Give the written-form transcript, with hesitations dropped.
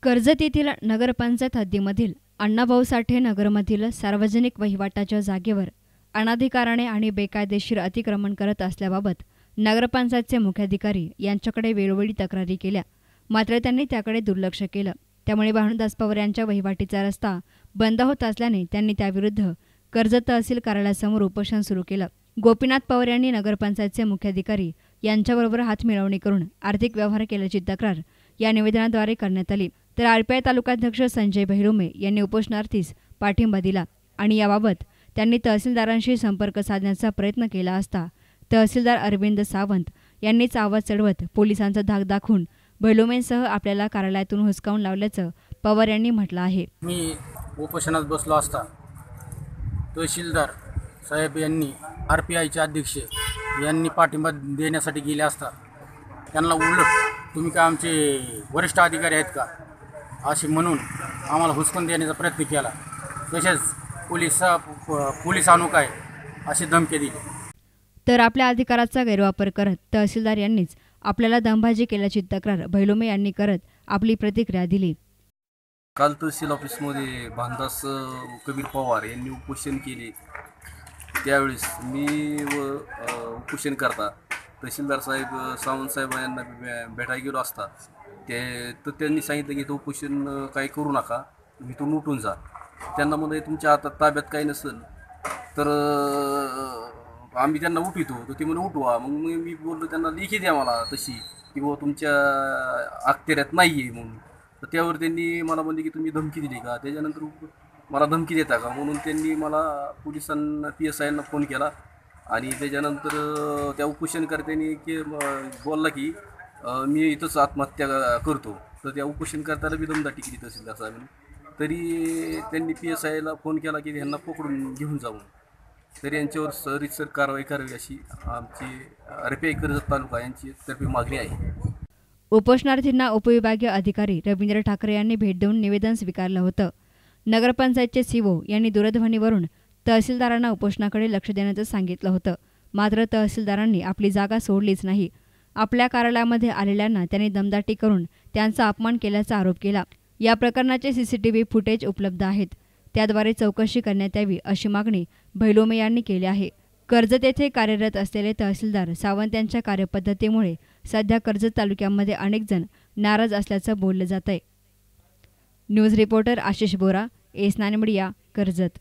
कर्जत येथील नगरपंचायत हद्दीमधील अण्णाभाऊ साठे नगरमधील सार्वजनिक वहिवाटाच्या जागेवर अनधिकाराने आणि बेकायदेशीर अतिक्रमण करत असल्याबाबत नगरपंचायतचे मुख्याधिकारी यांच्याकडे वेळोवेळी तक्रारी केल्या, मात्र त्यांनी त्याकडे दुर्लक्ष केलं. त्यामुळे भानुदास पवार यांच्या वहिवाटीचा रस्ता बंद होत असल्याने त्यांनी त्याविरुद्ध कर्जत तहसील कार्यालयासमोर उपोषण सुरू केलं. गोपीनाथ पवार यांनी नगरपंचायतचे मुख्याधिकारी यांच्याबरोबर हातमिळवणी करून आर्थिक व्यवहार केल्याची तक्रार या निवेदनाद्वारे करण्यात आली. तर आरपीआय तालुकाध्यक्ष संजय बहिरुमे यांनी उपोषणार्थीस पाठिंबा दिला आणि याबाबत त्यांनी तहसीलदारांशी संपर्क साधण्याचा प्रयत्न केला असता तहसीलदार अरविंद सावंत यांनीच आवाज चढवत पोलिसांचा धाक दाखवून बहिरुमेंसह आपल्याला कार्यालयातून हुसकावून लावल्याचं पवार यांनी म्हटलं आहे. मी उपोषणात बसलो असता तहसीलदार साहेब यांनी आरपीआयचे अध्यक्ष यांनी पाठिंबा देण्यासाठी गेले असता त्यांना उलट तुम्ही काय आमचे वरिष्ठ अधिकारी आहेत का असे म्हणून आम्हाला हुसकून देण्याचा प्रयत्न केला. तसेच पोलीस आणू काय अशी धमकी दिली. तर आपल्या अधिकाराचा गैरवापर करत तहसीलदार यांनीच आपल्याला दमबाजी केल्याची तक्रार बहिरुमे यांनी करत आपली प्रतिक्रिया दिली. काल तहसील ऑफिसमध्ये भानुदास कबीर पवार यांनी उपोषण केले. त्यावेळेस मी उपोषण करता तहसीलदार साहेब सावंत साहेब यांना भेटायला गेलो असता त्यांनी सांगितलं की तो उपोषण काही करू नका, तुम्ही तो उठून जा. त्यांना म्हणजे तुमच्या हातात ताब्यात काही नसेल तर आम्ही त्यांना उठवितो, तर ते म्हणून उठवा. मग मी बोललो त्यांना लेखी द्या मला तशी की बाबा तुमच्या अखत्याऱ्यात नाही आहे म्हणून. तर त्यावर त्यांनी मला म्हणले की तुम्ही धमकी दिली का, त्याच्यानंतर मला धमकी देता का म्हणून त्यांनी मला पोलिसांना PSIंना फोन केला आणि त्याच्यानंतर त्या उपोषणकर्त्यांनी की बोलला की मी इथंच आत्महत्या करतो. तर त्या उपोषणकर्त्याला बी दमदाटी केली तहसीलदार साहेबांनी. तरी त्यांनी PSIला फोन केला की ह्यांना पकडून घेऊन जाऊन, तरी यांच्यावर सरीतसर कारवाई करावी अशी आमची आरपीआय कर्जत तालुका यांची तर्फे मागणी आहे. उपोषणार्थींना उपविभागीय अधिकारी रवींद्र ठाकरे यांनी भेट देऊन निवेदन स्वीकारलं होतं. नगरपंचायतचे CO यांनी दूरध्वनीवरून तहसीलदारांना उपोषणाकडे लक्ष देण्याचं सांगितलं होतं, मात्र तहसीलदारांनी आपली जागा सोडलीच नाही. आपल्या कार्यालयामध्ये आलेल्यांना त्यांनी दमदाटी करून त्यांचा अपमान केल्याचा आरोप केला. या प्रकरणाचे CCTV फुटेज उपलब्ध आहेत, त्याद्वारे चौकशी करण्यात यावी अशी मागणी बहिरुमे यांनी केली आहे. कर्जत येथे कार्यरत असलेले तहसीलदार सावंत यांच्या कार्यपद्धतीमुळे सध्या कर्जत तालुक्यामध्ये अनेक जण नाराज असल्याचं बोललं जात आहे. न्यूज रिपोर्टर आशिष बोरा, एस9 मीडिया, कर्जत.